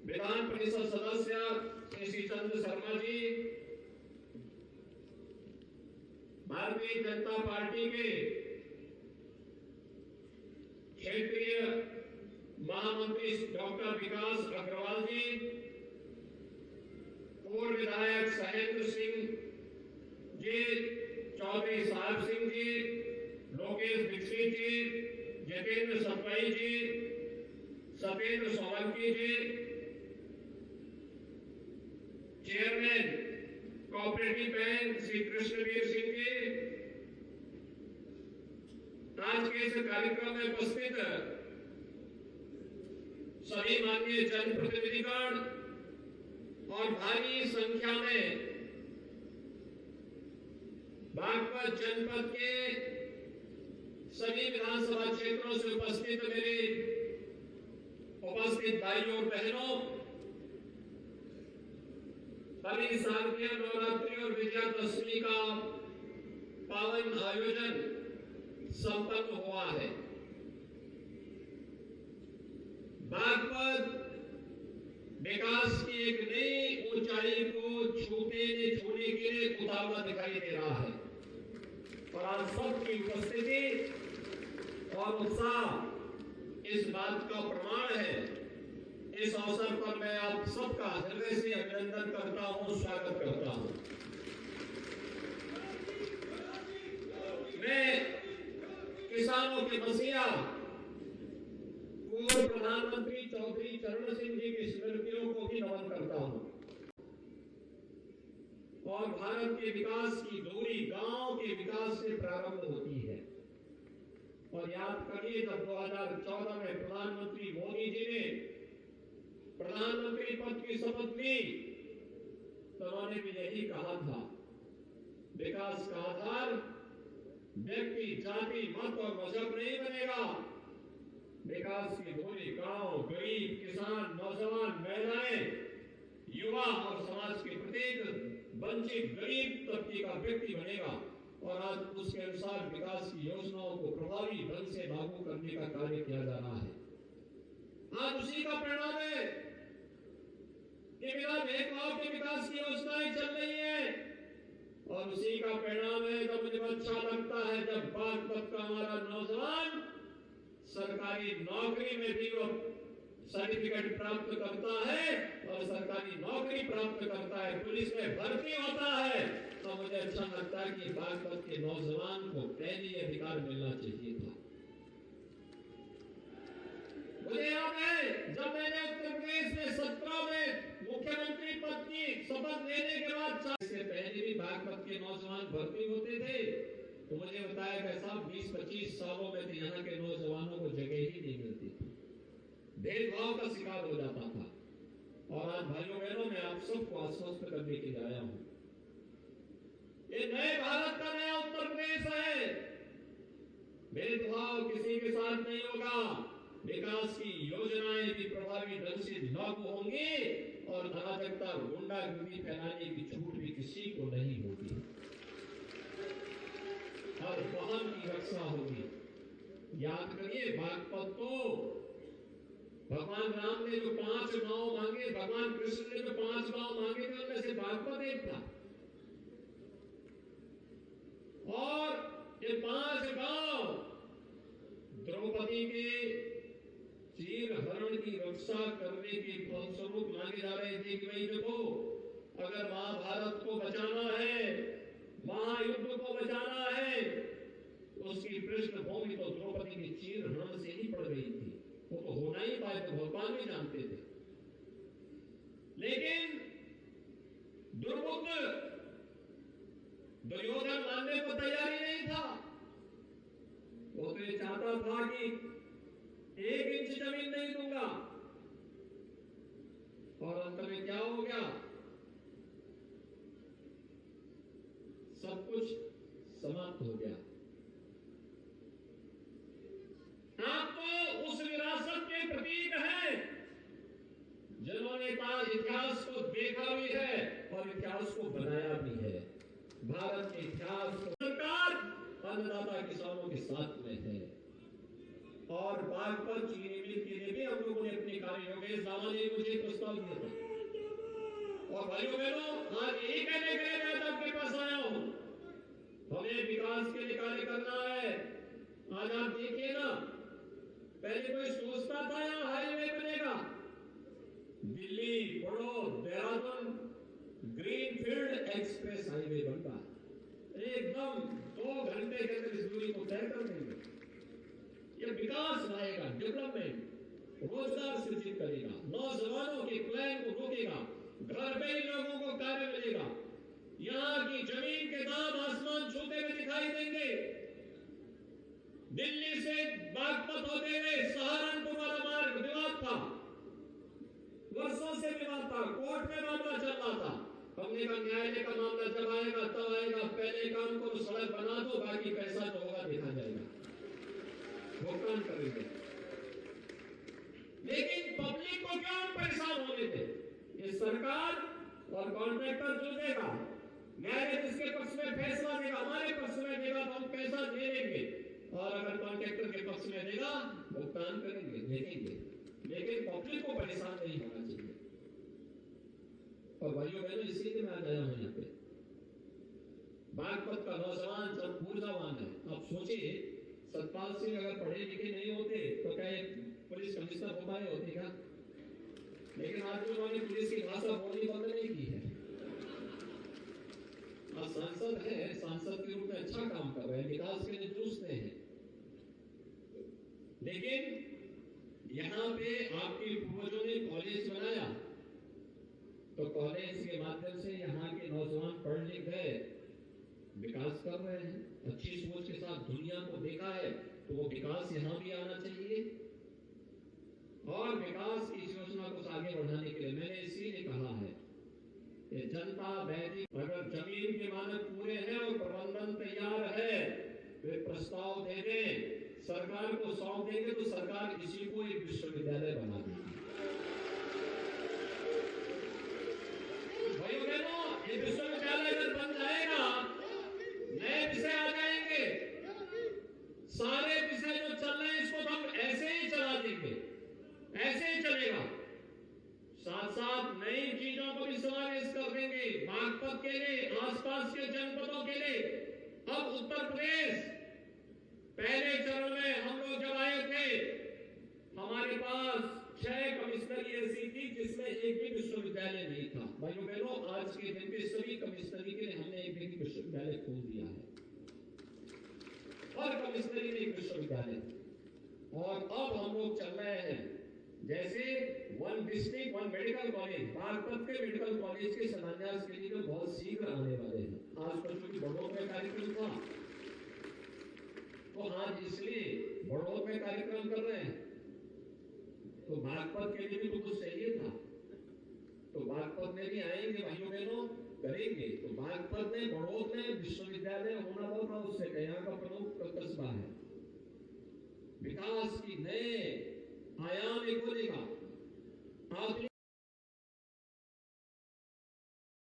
विधान परिषद सदस्य श्री चंद्र शर्मा जी, भारतीय जनता पार्टी के क्षेत्रीय महामंत्री डॉक्टर विकास अग्रवाल जी, पूर्व विधायक Sahendra Singh ji, Chaudhary Sahab Singh ji, Lokesh Dikshit ji, Jitendra Satpai ji, Satyendra Solanki ji, chairman cooperative bank Shri Krishnaveer Singh ji, आज के इस कार्यक्रम में उपस्थित सभी माननीय जनप्रतिनिधिगण और भारी संख्या में बागपत जनपद के सभी विधानसभा क्षेत्रों से उपस्थित मेरे उपस्थित भाइयों और बहनों, कल शारदीय नवरात्रि और विजयादशमी का पावन आयोजन संपन्न हुआ है। बागपत विकास की एक नई ऊंचाई को छूने के लिए उतावला दिखाई दे रहा है और आज सबकी उपस्थिति और उत्साह इस बात का प्रमाण है। इस अवसर पर मैं आप सबका हृदय से अभिनंदन करता हूं, स्वागत करता हूं। मैं किसानों के मसीहा पूर्व प्रधानमंत्री चौधरी चरण सिंह जी की स्मृतियों को भी नमन करता हूं और भारत के विकास की दूरी गांव के विकास से प्रारंभ होती है। और याद करिए, जब 2014 में प्रधानमंत्री मोदी जी ने प्रधानमंत्री पद की शपथ ली तो उन्होंने भी यही कहा था, विकास का आधार व्यक्ति, जाति, मत और मजहब नहीं बनेगा। विकास की धुरी गांव, गरीब, किसान, नौजवान, महिलाएं, युवा और समाज के प्रत्येक वंचित गरीब तबके का व्यक्ति बनेगा। और आज उसके अनुसार विकास की योजनाओं को प्रभावी ढंग से लागू करने का कार्य किया जा रहा है। आज उसी का परिणाम है कि बिना भेदभाव के विकास की योजनाएं चल रही है और उसी का परिणाम है। जब मुझे अच्छा लगता है जब बागपत का हमारा नौजवान सरकारी नौकरी में भी वो सर्टिफिकेट प्राप्त करता है और सरकारी नौकरी प्राप्त करता है, पुलिस में भर्ती होता है, तो मुझे अच्छा लगता है कि बागपत के नौजवान को पहले अधिकार मिलना चाहिए था। मुझे याद है जब मैंने उत्तर प्रदेश में 17 में मुख्यमंत्री पद की शपथ लेने के बाद, इससे पहले भी बागपत के नौजवान भर्ती होते थे, तो मुझे बताया कि साहब 20-25 सालों में यहाँ के नौजवानों को जगह ही नहीं मिलती थी, भेदभाव का शिकार हो जाता था। और आज भाइयों बहनों, मैं आप सबको आश्वस्त करने के लिए आया हूं, ये नए भारत का नया उत्तर प्रदेश है। भेदभाव किसी के साथ नहीं होगा, विकास की योजनाएं भी प्रभावी ढंग से लागू होंगी और अराजकता, गुंडागर्दी फैलाने की छूट भी किसी को नहीं होगी। हर वाहन की रक्षा होगी। याद करिए, बागपत को भगवान राम ने जो 5 गांव मांगे, भगवान कृष्ण ने जो 5 गांव मांगे थे, उनमें से बागपत एक था। और ये 5 गांव द्रौपदी के चीर हरण की रक्षा करने के फलस्वरूप मांगे जा रहे थे कि भाई देखो, अगर महाभारत को बचाना है, महायुद्ध को बचाना है, उसकी पृष्ठभूमि तो द्रौपदी के चीर हरण से ही पड़ गई थी। वो तो होना ही था, तो भगवान भी जानते थे। लेकिन दुर्बुद्ध दुर्योधन मानने को तैयारी नहीं था। वो तो ये चाहता था कि 1 इंच जमीन नहीं दूंगा। और अंत में क्या हो गया, सब कुछ समाप्त हो गया। आप तो उस विरासत के प्रतीक हैं जिन्होंने इतिहास को देखा भी है और इतिहास को बनाया भी है। भारत के इतिहास को सरकार अन्नदाता किसानों के साथ में है। और बागपत चीनी मिल के लिए भी हम लोगों ने अपने कार्य, योगेश दावा ने मुझे प्रस्ताव प्रस्ताव दिया था। और भाइयों बहनों, आज यही कहने के लिए मैं आपके पास आया हूं, हमें विकास के लिए कार्य करना है। आज आप देखिए ना, पहले कोई सोचता था यहां हाईवे बनेगा, Delhi Baroda Dehradun greenfield express highway बनता है, एकदम 2 घंटे के अंदर इस दूरी को तय कर देंगे। ये विकास लाएगा, डेवलपमेंट, रोजगार सृजित करेगा, नौजवानों के प्लान को रोकेगा, घर पे ही लोगों को कार्य मिलेगा, यहां की जमीन के दाम आसमान छूते हुए दिखाई देंगे। दिल्ली से बागपत होते हुए सहारनपुर वाला मार्ग विवाद था, वर्षों से विवाद था, कोर्ट में मामला चल रहा था। हमने कहा न्यायालय का मामला जब आएगा तब आएगा, पहले काम को सड़क बना दो, बाकी पैसा जो होगा देखा जाएगा, भुगतान करेंगे। लेकिन पब्लिक को क्यों परेशान होने दे? ये सरकार और कॉन्ट्रैक्टर जो देगा, न्यायालय जिसके पक्ष में फैसला देगा, हमारे पक्ष में देगा तो हम पैसा दे देंगे, और अगर कॉन्ट्रैक्टर के पक्ष में देगा भुगतान करेंगे, देखेंगे। लेकिन पब्लिक को परेशान नहीं होना चाहिए। और भाइयों बहनों, इसीलिए मैं आज आया हूं यहाँ पे। बागपत का नौजवान जब ऊर्जावान है, आप सोचिए सतपाल सिंह अगर पढ़े लिखे नहीं होते तो क्या पुलिस कमिश्नर हो पाए होते क्या? लेकिन आज उन्होंने पुलिस की भाषा बोलनी बंद नहीं की है। आज सांसद है, सांसद के रूप में अच्छा काम कर रहे हैं, विकास के लिए जूझते हैं। लेकिन यहाँ पे आपके पूर्वजों ने कॉलेज बनाया, तो कॉलेज के माध्यम से यहाँ के नौजवान पढ़ लिख गए, विकास कर रहे हैं, अच्छी सोच के साथ दुनिया को देखा है, तो वो विकास यहाँ भी आना चाहिए। और विकास की योजना को आगे बढ़ाने के लिए मैंने इसीलिए कहा है कि जनता वैदिक अगर जमीन के मानक पूरे हैं और प्रबंधन तैयार है, वे प्रस्ताव दे दें, सरकार को सौंप देंगे तो सरकार इसी को एक विश्वविद्यालय बना देगी। भाइयों बहनों, ये विश्वविद्यालय अगर बन जाएगा, नए विषय आ जाएंगे, सारे विषय जो चल रहे हैं इसको तो हम ऐसे ही चला देंगे, ऐसे ही चलेगा। साथ साथ नई चीजों को भी समावेश कर देंगे बागपत के लिए, आसपास के जनपदों के लिए। अब उत्तर प्रदेश, पहले चरण में हम लोग जब आए थे, हमारे पास 6 कमिश्नरी ऐसी थी जिसमें एक भी विश्वविद्यालय नहीं था। भाइयों बहनों, आज के दिन पे सभी कमिश्नरी के लिए हमने एक भी विश्वविद्यालय खोल दिया है, और कमिश्नरी में एक विश्वविद्यालय। और अब हम लोग चल रहे हैं जैसे 1 डिस्ट्रिक्ट 1 मेडिकल कॉलेज, बागपत के मेडिकल कॉलेज के शिलान्यास के लिए जो बहुत शीघ्र आने वाले हैं। आज पर चूंकि बड़ौद में कार्यक्रम था, तो आज इसलिए बड़ौद में कार्यक्रम कर रहे हैं, तो बागपत के लिए भी तो कुछ चाहिए था, तो बागपत में भी आएंगे भाइयों बहनों, करेंगे। तो बागपत में बड़ौद में विश्वविद्यालय होना बहुत आवश्यक है, यहाँ का प्रमुख कस्बा है, विकास की नए आयाम खोलेगा।